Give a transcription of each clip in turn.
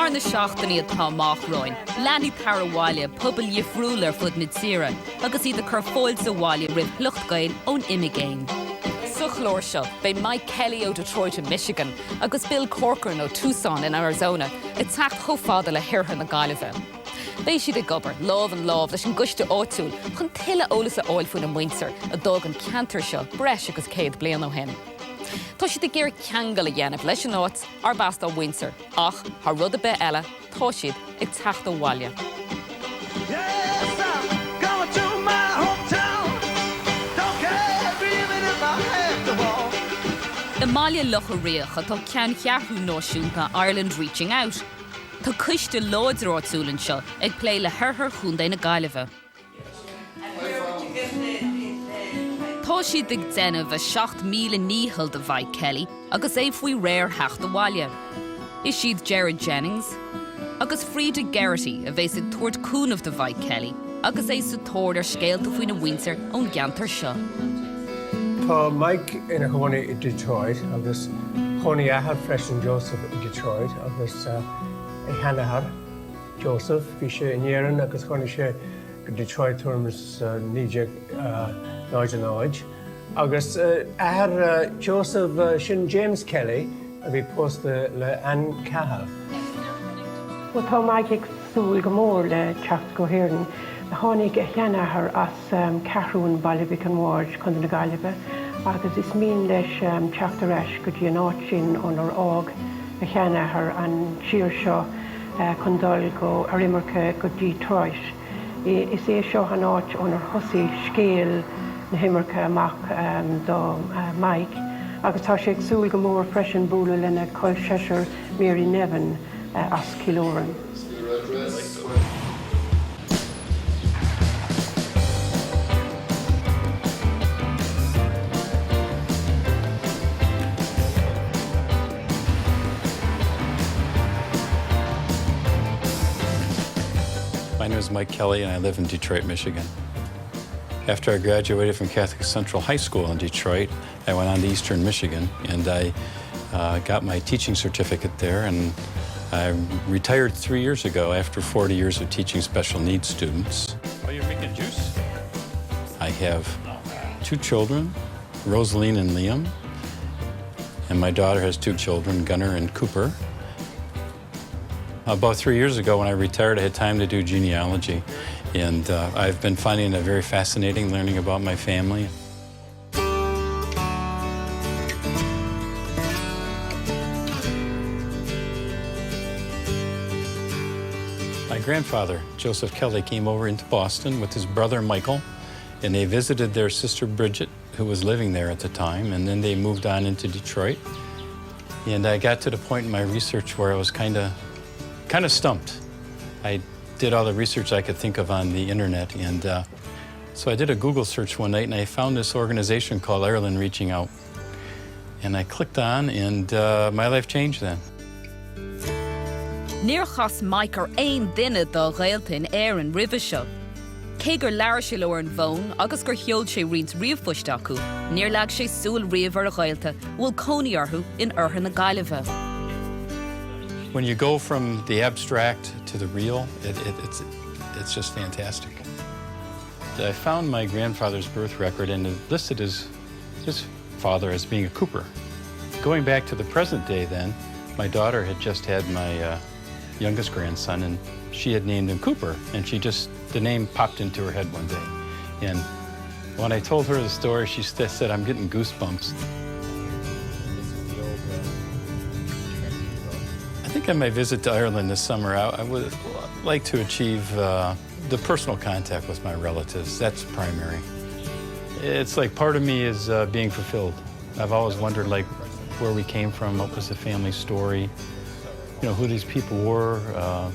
Mar na seachtaí atá máchráin, leanaí tar Abhaile pobal dhifriúil ar fud mid-sira, agus iad a chur fóill sa Abhaile rith luchtgail ón imigéin. Suchlóir seo, bei Mike Kelly ó Detroit in Michigan, agus Bill Corcoran ó Tucson in Arizona, i teach chomh le hirtha na Gaillimhe. Bei siad ag gobar, lámh an lámh leis an guiste áitiúil, chun tuile ólas a áil faoin an Windsor, a dog an ceantar seo, breis agus céad bliain ó hin. Tá siad ag géir ceangal a dhéanamh leis an áit ar bast á Windsor, ach, thar rud a bheith eile, tá siad ag teacht ó Abhaile. Abhaile loch a riach atá cean chearthú náisiúnta Ireland Reaching Out. Tá cuiste láidsráitsúlann seo ag plé le thurthar chúndaí na Gaillimhe. Tá siad ag déanamh a 7,000 níhil de bhaid Kelly agus é faoi réir hecht Abhaile. Is siad Jared Jennings agus Frida Geraghty a bheits ag tuairt cúnamh de bhaid Kelly agus é sa tóir ar scéalta faoin na Windsor ón geantar seo. Tá Mike ina chónaí I Detroit agus chónaí ahad freisin Joseph I Detroit agus I Hanahar Joseph bhí sé in éireann agus chónaí sé go Detroit tuaireamh níide náid an áid. Agus ahad Joseph sin James Kelly a bhí posta le an cahal. Well, tá Mike ag súil go mór le teacht go hÉireann. Tháinig a cheanahar as ceathrún bailibh an mhór chun na Gaillimhe, agus is mín leis teacht areis go dtí an áit sin ón ar ág a cheanahar an siar seo chun dul go ar imirce go Detroit. Is é seo an áit ón ar thosaí scéal na himirce amach do Mike, agus tá sé ag súil go mór freisin búla lena coil séisir Mary Nevin as Kilóran. My name is Mike Kelly and I live in Detroit, Michigan. After I graduated from Catholic Central High School in Detroit, I went on to Eastern Michigan and I got my teaching certificate there, and I retired 3 years ago after 40 years of teaching special needs students. Oh, you're making juice? I have 2 children, Rosaline and Liam, and my daughter has 2 children, Gunnar and Cooper. About 3 years ago, when I retired, I had time to do genealogy, and I've been finding it very fascinating learning about my family. My grandfather, Joseph Kelly, came over into Boston with his brother Michael, and they visited their sister Bridget, who was living there at the time, and then they moved on into Detroit. And I got to the point in my research where I was kind of stumped. I did all the research I could think of on the internet, and so I did a Google search one night and I found this organization called Ireland Reaching Out. And I clicked on, and my life changed then. Níor chas Mike ar aon duine dá Ghaelta in éireann roimhe seo. Cé gur leabhar sé leabhar an bhón agus gur cheol sé riad riamhphoiste acu, níor leag sé súil riamh ar a Ghaelta bhfuil cónaí orthu in orthu na Gaillimhe. When you go from the abstract to the real, it's just fantastic. I found my grandfather's birth record and it listed his father as being a Cooper. Going back to the present day then, my daughter had just had my youngest grandson, and she had named him Cooper, and the name popped into her head one day. And when I told her the story, she said, "I'm getting goosebumps." I think on my visit to Ireland this summer, I would like to achieve the personal contact with my relatives. That's primary. It's like part of me is being fulfilled. I've always wondered, like, where we came from, what was the family story, you know, who these people were.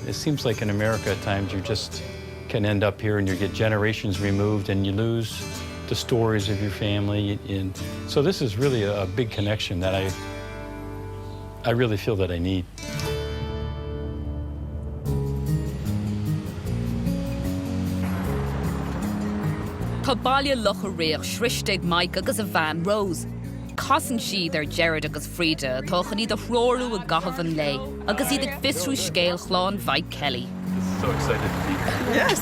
It seems like in America at times you just can end up here and you get generations removed and you lose the stories of your family. And so this is really a big connection that I really feel that I need. Tá baile loch a réach sristeigh Mike agus a bhean Rose. Cossan siad Gerard agus Frida, tóchan iad a chrórú a gahabh an lei, agus iad ag fisrú scéal chláán Mike Kelly. So excited to be here. Yes!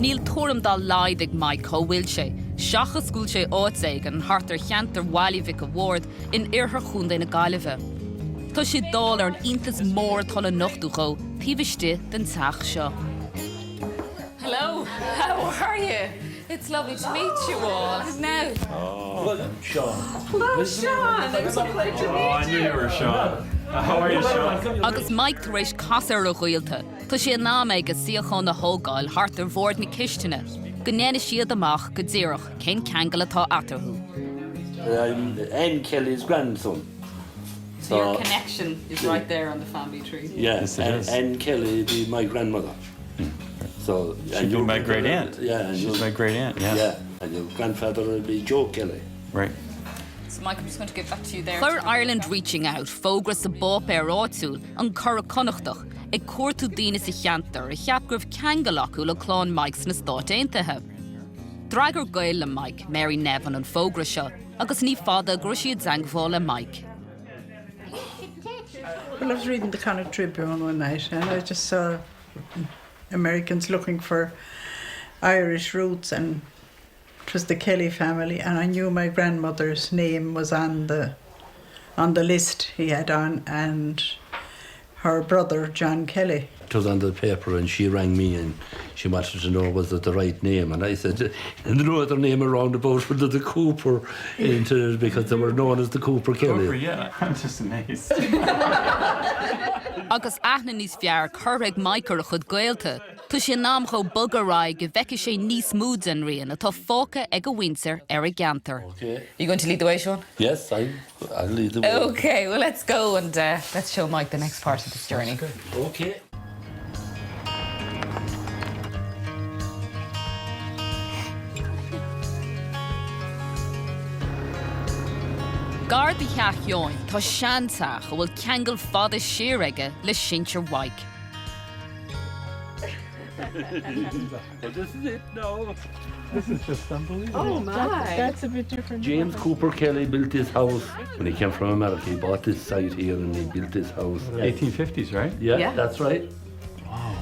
Níl túram dá laid ag Mike có bhfuil sé. Seachas gúil sé áitsaig an hartar cheantar Wallivic Award in iarthar chúnda na Gaillimhe. Tá sé dál ar an iontas mór thola nochtú go, tíbiste den teach seo. Hello, how are you? It's lovely to meet you all. Now. Well, Sean. Hello, Sean. It's a pleasure to meet you. I knew you were Sean. How are you, Sean? Agus Mike tar éis casar a ghuiilta. Tá sé ná ag go síochán na hógáil hartar bhórd na cisteanna. Go néana siad amach go ddíireach cén ceangal atá atarthú. I'm Anne Kelly's grandson. So your connection is right there on the family tree. Yes, Anne Kelly, my grandmother. So She'd be my great aunt. Yeah, she's my great aunt. Yeah. Yeah, and your grandfather would be Joe Kelly. Right. So Mike, I'm just going to give back to you there. Chur Ireland reaching out, fógras sa bóp áitiúil an chur connachtach, ag cuairtú daoine sa cheantar, a cheapgribh ceangal acu le clán Mike's na Stát Aontaithe. Dragar gail le Mike, Mary Nevin an fógra seo, agus ní fada gur siad zangfá le Mike. Well, I was reading the Connacht Tribune one night and I just saw Americans looking for Irish roots, and it was the Kelly family, and I knew my grandmother's name was on the list he had on, and her brother John Kelly. It was on the paper and she rang me and she wanted to know was it the right name, and I said, and no other name around about was the Cooper because they were known as the Cooper Kelly. Cooper, yeah. I'm just amazed. Agus aithna níos fear chur ag Mike ar a chud gailta, tu sé nám cho bugarráig go bheice sé níos múd an rian atá fóca ag a Windsor ar a geantar. Okay. You going to lead the way, Sean? Yes, I'll lead the way. Okay, well let's go and let's show Mike the next part of this journey. Okay. Gard the cheach join, tá seanteach a bhfuil ceangal fada siar aige le sintear Mike. Well, this is it now. This is just unbelievable. Oh my! That's a bit different. James Cooper Kelly built this house when he came from America. He bought this site here and he built this house. 1850s, right? Yeah, that's right. Wow.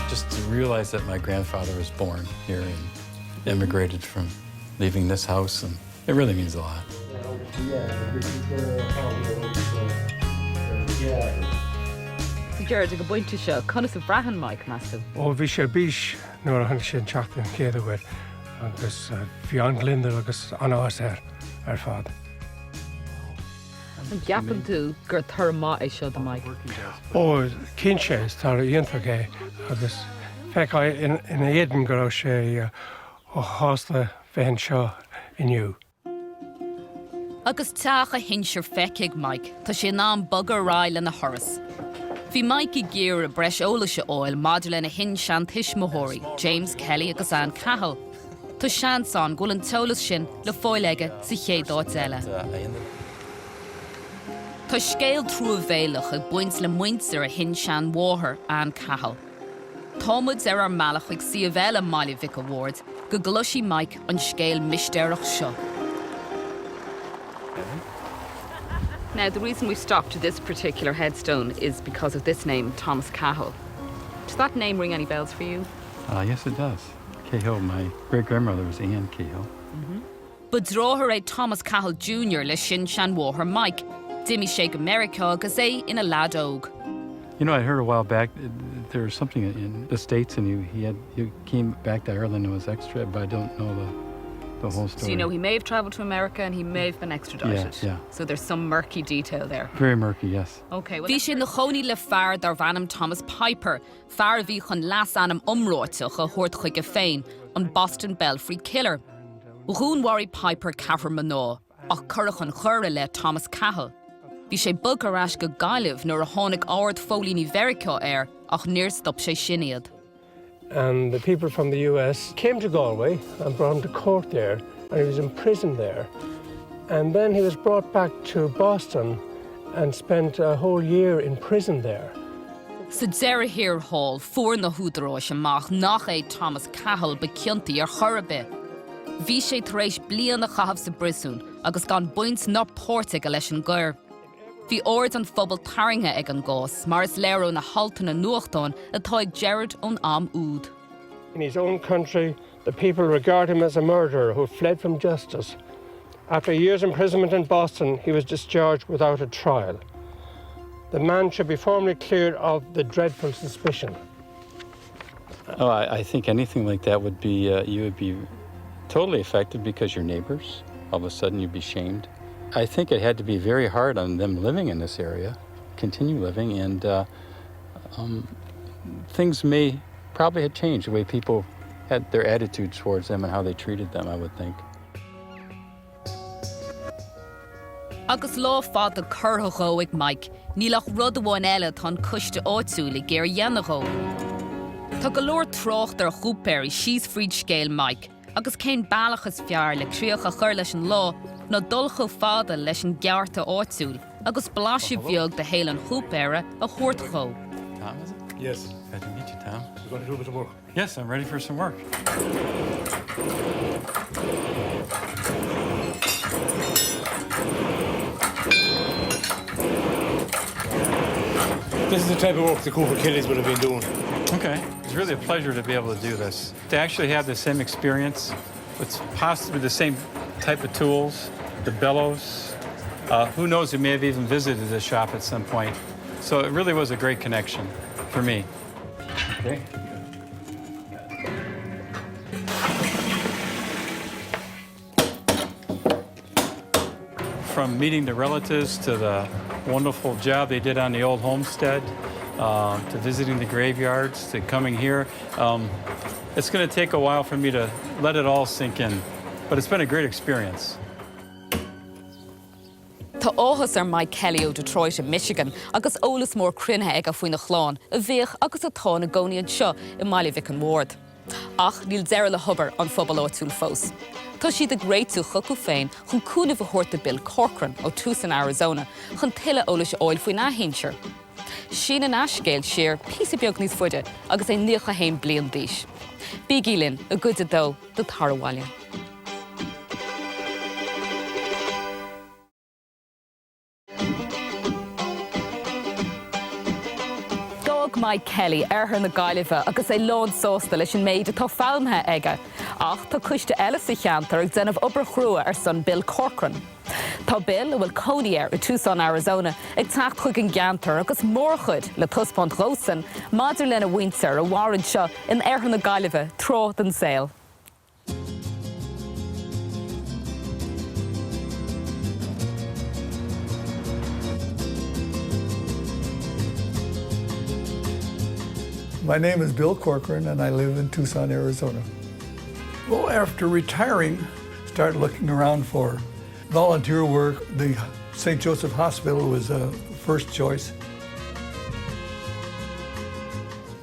Just to realize that my grandfather was born here and immigrated from leaving this house, and it really means a lot. Gerard, go buinte seo, conas a brahan Mike massive. Ó bhí sé bís nuair a tháinig sé an teachtain chéad ahfuil, agus bhí an glindar agus an áis ar fad. An gapan tú gur thur má é seo do Mike. Ó cin sé tar íontach é agus feiceáid in éidir go raibh sé ó hásta bheithin seo inniu. Agus teach a hinseir feiceig Mike, tá sé nám bugar ráil na horas. Bhí Mike I géar a breis ólaise óil maidir lena hin sean tuismóthirí, James Kelly agus Ann Cahill. Tá seanán ghfuil an teolas sin le fóileige sa chéad áit eile. Tá scéal trú a bhéalach ag buint le muintir a hin sean mháthair Ann Cahill. Támuid ar mealach ag si a bhéile Wallivic Award go gluisí Mike an scéal misteirech seo. Now, the reason we stopped to this particular headstone is because of this name, Thomas Cahill. Does that name ring any bells for you? Yes, it does. Cahill, my great-grandmother was Anne Cahill. But dróthar é Thomas Cahill Jr. le sin sean mháthair Mike, Dimmy Shake America agus é ina lad óg. You know, I heard a while back there was something in the States, and you came back to Ireland and was extra, but I don't know the whole story. So you know he may have travelled to America and he may have been extradited. Yeah. So there's some murky detail there. Very murky, yes. Okay, well... Bhí sin na choní le fear dar bhanam Thomas Piper, fear bhí chun las anam umráiteach a thuirt chuige féin, an Boston Belfry killer. Rún Warry Piper cafar maná, ach curach an churra le Thomas Cahill. Bhí sé bugarás go Gaillimh nuair a tháinig áard fólíní Verica air, ach níor stop sé siniad. And the people from the US came to Galway and brought him to court there, and he was imprisoned there. And then he was brought back to Boston and spent a whole year in prison there. Sa deire hir hall fuair na húdaráis amach nach é Thomas Cahill be cionntaí ar chorabé. Bhí sé tar éis bliain na chahabh sa brisún agus gan buint ná pórtaigh leis an gcuir. Bhí ord an phobal tarraingthe ag an gás, mar is léirú na haltaí na nuachtáin atá ag Gerard ón am úd. In his own country, the people regard him as a murderer who fled from justice. After a year's imprisonment in Boston, he was discharged without a trial. The man should be formally cleared of the dreadful suspicion. Oh, I think anything like that would be, you would be totally affected because you're neighbors. All of a sudden you'd be shamed. I think it had to be very hard on them living in this area, continue living, and things may probably have changed the way people had their attitudes towards them and how they treated them, I would think. Agus lá fad a curthagó ag Mike, nílach rud amháin eile tá cuiste áitiúla géir dhéanagó. Tá go leor trocht ar chúpéir síos fríd scéil Mike, agus cén bailachas fear le tríocha chur leis an lá nó dulcha fada leis an gearrta áitiúil, agus bláisiú bheag de héilean chúpéire a chuirtagó. Tom, is it? Yes. Glad to meet you, Tom. You're going to do a bit of work. Yes, I'm ready for some work. This is the type of work the Cooper Kellys would have been doing. Okay. It's really a pleasure to be able to do this. To actually have the same experience with possibly the same type of tools, the bellows. Who knows, we may have even visited the shop at some point. So it really was a great connection for me. Okay. From meeting the relatives to the wonderful job they did on the old homestead, to visiting the graveyards, to coming here. It's going to take a while for me to let it all sink in, but it's been a great experience. Tá áthas ar Mike Kelly ó Detroit in Michigan agus ólas mór crunne ag a faoin na chláán, a bhíoch agus atá na gcónaíonn seo I Mhaile Vic Ward. Ach níl deire le hubar an phobal áitiúil fós. Tá siad ag réitú chucú féin chun cúnamh a thuirta Bill Corcoran ó Tucson, Arizona, chun tuile ólas óil faoin náhéinseir. Sin an ascéil siar písa beag níos fuide agus é níocha hain bliain díis. Bígí linn a good a dó do Tarabhaile. Mike Kelly ar na Gaillimhe agus é lán sósta leis an méid atá fáilmthe aige, ach tá cuiste eile sa cheantar ag déanamh obair chrua ar son Bill Corcoran. Tá Bill a bhfuil códaíar i Tucson, Arizona ag teacht chuig an geantar agus mórchuid le tuspónt Rosen, maidir lena Windsor a bhharann seo in airthe na Gaillimhe tro den saoil. My name is Bill Corcoran, and I live in Tucson, Arizona. Well, after retiring, started looking around for volunteer work. The St. Joseph Hospital was a first choice.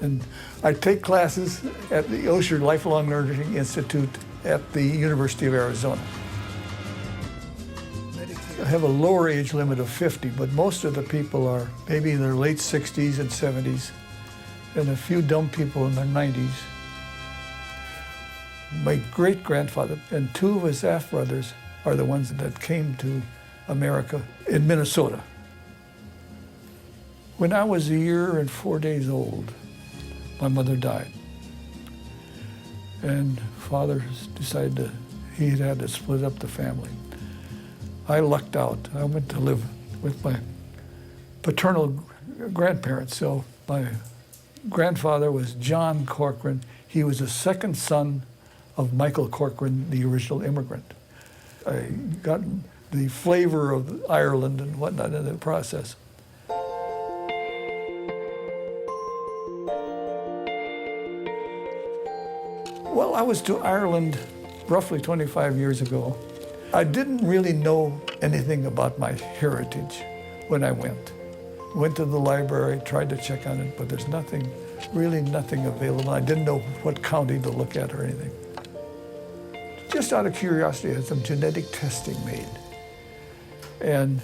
And I take classes at the Osher Lifelong Learning Institute at the University of Arizona. I have a lower age limit of 50, but most of the people are maybe in their late 60s and 70s. And a few dumb people in their 90s. My great-grandfather and two of his half-brothers are the ones that came to America in Minnesota. When I was a year and 4 days old, my mother died. And father decided he had to split up the family. I lucked out. I went to live with my paternal grandparents, so my grandfather was John Corcoran. He was the second son of Michael Corcoran, the original immigrant. I got the flavor of Ireland and whatnot in the process. Well, I was to Ireland roughly 25 years ago. I didn't really know anything about my heritage when I went. Went to the library, tried to check on it, but there's nothing, really nothing available. I didn't know what county to look at or anything. Just out of curiosity, I had some genetic testing made. And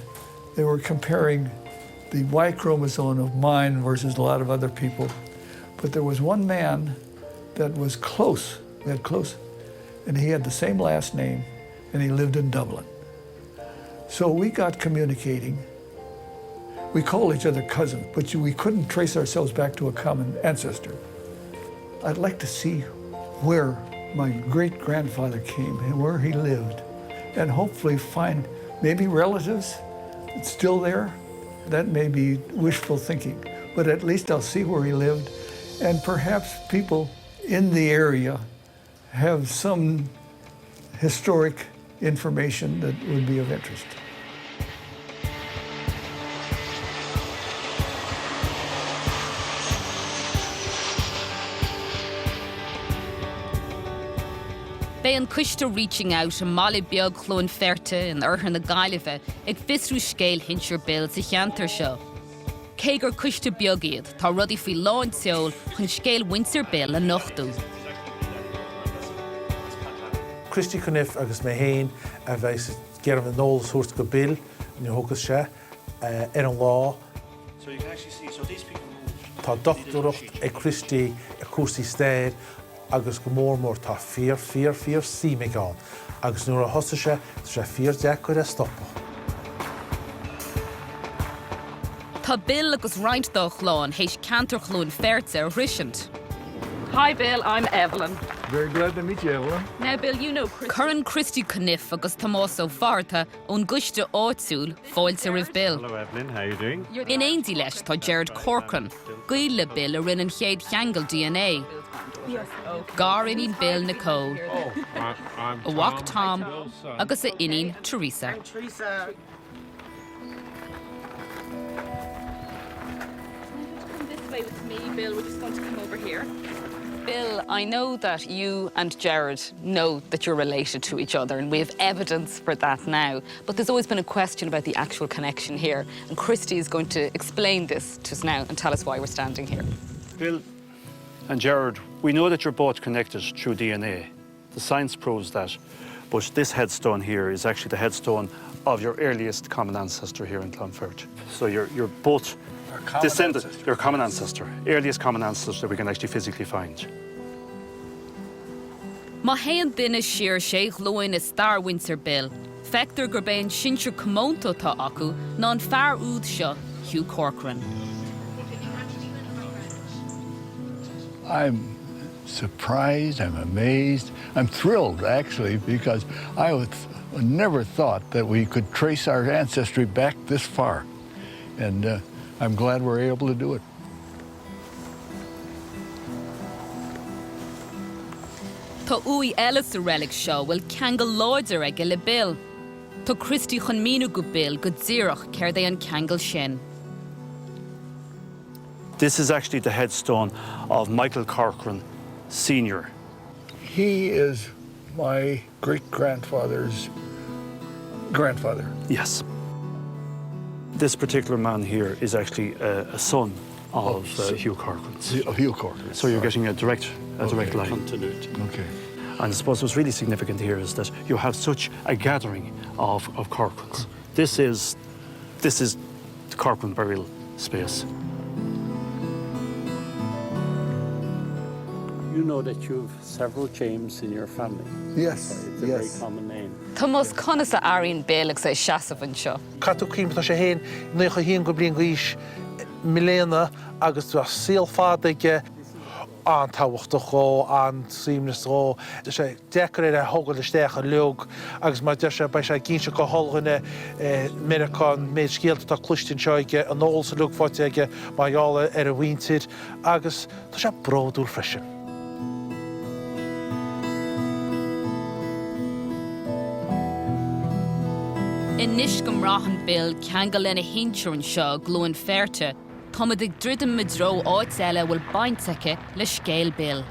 they were comparing the Y chromosome of mine versus a lot of other people. But there was one man that was close, and he had the same last name, and he lived in Dublin. So we got communicating. We called each other cousins, but we couldn't trace ourselves back to a common ancestor. I'd like to see where my great-grandfather came and where he lived, and hopefully find maybe relatives still there. That may be wishful thinking, but at least I'll see where he lived, and perhaps people in the area have some historic information that would be of interest. Bei an cuiste reaching out an mala beag chlón ferte in orthair na Gaillimhe ag fisrú scéil hinsear bil sa cheantar seo. Cé gur cuiste beag iad tá rudí faoi láin seol chun scéil winter bil a nochtú. Christy Cuniff agus mé héin a bheits gearm an nóil suirt go bil ní thugus sé ar an lá. So you can actually see, so these people moved. Tá doctoracht ag Christy a cuasaí stéir agus go mór tá fíor síime gáin. Agus nuair a thosa sé, sé fíor deacair a stoppa. Tá Bill agus roint dó chláin hééis cantar chlún ferte a rishint. Hi Bill, I'm Evelyn. Very glad to meet you, Evelyn. Now Bill, you know Curran Christy Cuniff agus Tomaso Farta ón guiste áitsúil fáilte rih Bill. Hello Evelyn, how are you doing? In éindí leis tá Gerard Corcoran, gaile Bill a rinne chéad cheangal DNA. Gar inín Bill Nicole, a wach Tom, agus a inín Teresa. Teresa. Come this way with me, Bill. We're just going to come over here. Bill, I know that you and Gerard know that you're related to each other, and we have evidence for that now. But there's always been a question about the actual connection here, and Christy is going to explain this to us now and tell us why we're standing here. Bill and Gerard, we know that you're both connected through DNA. The science proves that. But this headstone here is actually the headstone of your earliest common ancestor here in Clonfert. So you're both descended, your common ancestor, earliest common ancestor we can actually physically find. Ma héan duine siar sé glóin is star winter Bill. Fector gur béin sinsear comónta tá acu ná an fear úd seo Hugh Corcoran. I'm surprised, I'm amazed, I'm thrilled actually, because I would never thought that we could trace our ancestry back this far. And I'm glad we're able to do it. Tá uí eile sa relic seo bhfuil ceangal láidir ag le Bill. Tá Christy chun míú go Bill go ddíireach céir é an ceangal sin. This is actually the headstone of Michael Corcoran, Sr. He is my great-grandfather's grandfather. Yes. This particular man here is actually a son of Hugh Corcoran. Hugh Corcoran. So you're getting a direct line. Continuity. Okay. And I suppose what's really significant here is that you have such a gathering of Corcorans. This is the Corcoran burial space. You know that you've several James in your family. Yes, It's a very common name. Tá mós conas a airíonn Bill ag sé seasamhain seo. Catú cím tá sé héin nucha híon go blion gríis miléna agus tú síl fádaige an táhachtta chó an símnas chó. Tá sé decoréir a thugad isteach a leog agus mar de sé ba sé cínse go holganna Americán méid scéalta tá clúistin seoige an nóil sa leog fáteige maiála ar a bhaintir agus tá sé bródú freisin. In níos go mraithan Bill ceangal lena hinseorann seo glóin ferte, támad ag dridim midró áit eile bhfuil bainteacha le scéal Bill.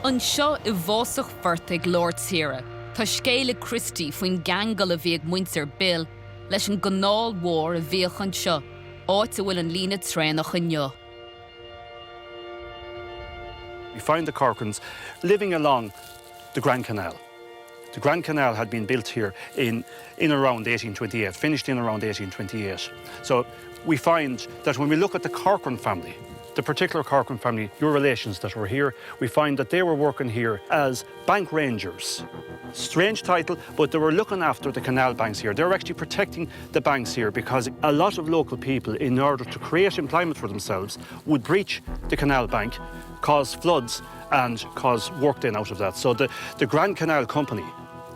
An seo I bhfásach bheirt ag Lord Sierra, tá scéala Christy faoin gangal a bhí ag muintir Bill, leis an gnáil mhór a bhíoch an seo, áit a bhfuil an lína trénach inneo. We find the Corcorans living along the Grand Canal. The Grand Canal had been built here in around 1828, finished in around 1828. So we find that when we look at the Corcoran family, the particular Corcoran family, your relations that were here, we find that they were working here as bank rangers. Strange title, but they were looking after the canal banks here. They were actually protecting the banks here because a lot of local people, in order to create employment for themselves, would breach the canal bank, cause floods and cause work then out of that. So the Grand Canal Company,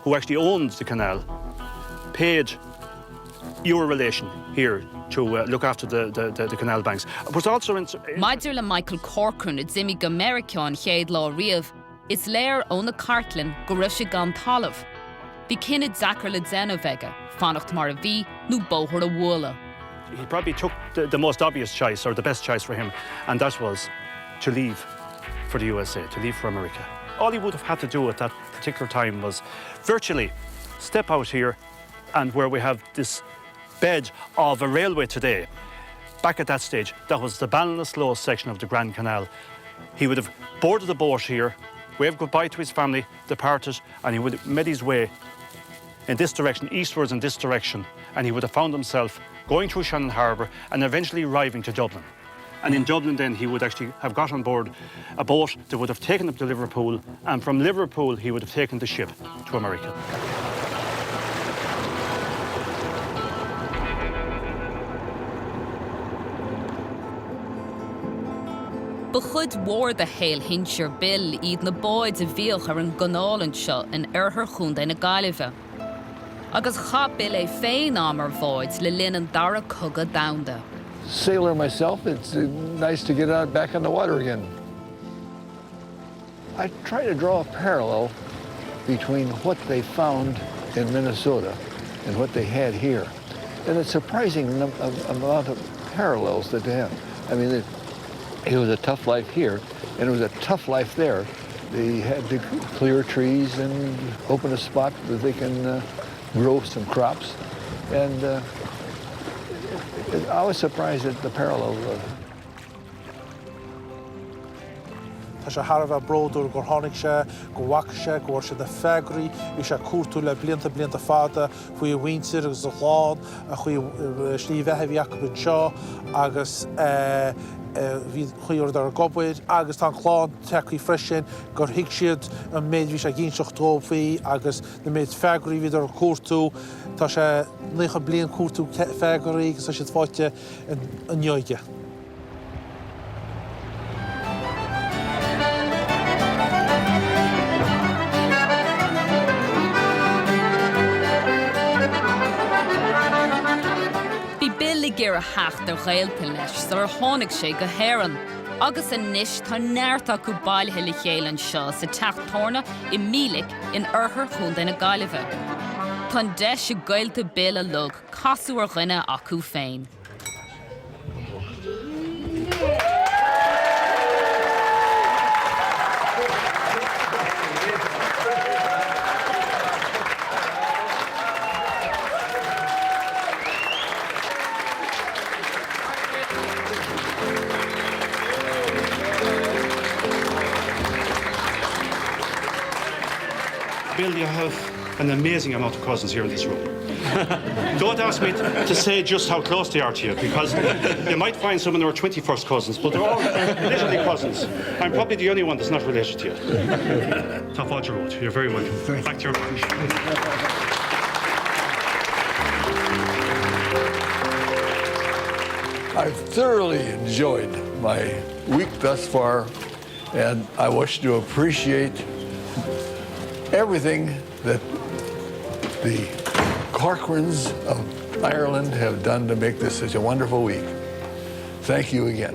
who actually owned the canal, paid your relation here to look after the canal banks. But also Maidir le Michael Corcoran a Zimmy American chéad lá riamh, is léir ón na cartlin go raibh sé gan talamh. Bhí cinnid zacr le déanamh aige, fannacht mar a bhí nó bóthar a bhuala. He probably took the most obvious choice, or the best choice for him, and that was to leave for the USA, to leave for America. All he would have had to do at that particular time was virtually step out here, and where we have this bed of a railway today, back at that stage, that was the Ballinasloe section of the Grand Canal. He would have boarded the boat here, waved goodbye to his family, departed, and he would have made his way in this direction, eastwards in this direction, and he would have found himself going through Shannon Harbour and eventually arriving to Dublin. And in Dublin then he would actually have got on board a boat that would have taken him to Liverpool, and from Liverpool he would have taken the ship to America. Ba chud mhór de héal hinsear bil iad na báid a bhíoch ar an gnálan seo in oirthir chunda na Gaillimhe. Agus cha bil é féin am ar bháid le linn an dara cogad damda. Sailor myself, it's nice to get out back on the water again. I try to draw a parallel between what they found in Minnesota and what they had here. And it's surprising amount of parallels that they have. I mean, it was a tough life here, and it was a tough life there. They had to clear trees and open a spot that they can grow some crops. And I was surprised at the parallels of it. Tá sé Harbh bródú gur tháinig sé, go bhac sé, go bhfuair sé na feagraí, bhí sé cuairtú le blianta fada, faoi bhaintir agus a chláán, a chuoi slí bheithe bhí acu bin seo, agus bhí chuiúir ar gobhaid, agus tá chláán teachaí freisin, gur hiic siad an méid bhí sé ginseach dó faoi, agus na méid feagraí bhí ar cuairtú, tá sé naocha blian cuairtú feagraí, agus tá siad fáite an neoige. Gur a hecht ar ghailpe leis sa ar tháinig sé go héireann. Agus in níos tá neartach go bailithe le chéile an seo sa teacht tórna I mílic in oirthir chunda na Gaillimhe. Tá deis a gailte bil a lug, casú ar ghuine acu féin. Bill, you have an amazing amount of cousins here in this room. Don't ask me to say just how close they are to you, because you might find someone who are 21st cousins, but they're all literally cousins. I'm probably the only one that's not related to you. Tá fáilte Road, you're very welcome. Back to your lunch. I've thoroughly enjoyed my week thus far, and I wish to appreciate everything that the Corcorans of Ireland have done to make this such a wonderful week. Thank you again.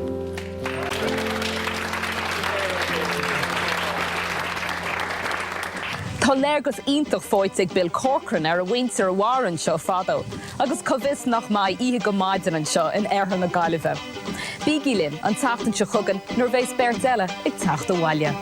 Tá léirgus iontoch fóit ag Bill Corcoran ar a bhaintear mhar an seo fadó, agus covis nach mai ihe go maidan an seo in oirthir na Gaillimhe. Bígí linn an tachtan se chugan nuair bhééis beirt eile ag teacht Abhaile.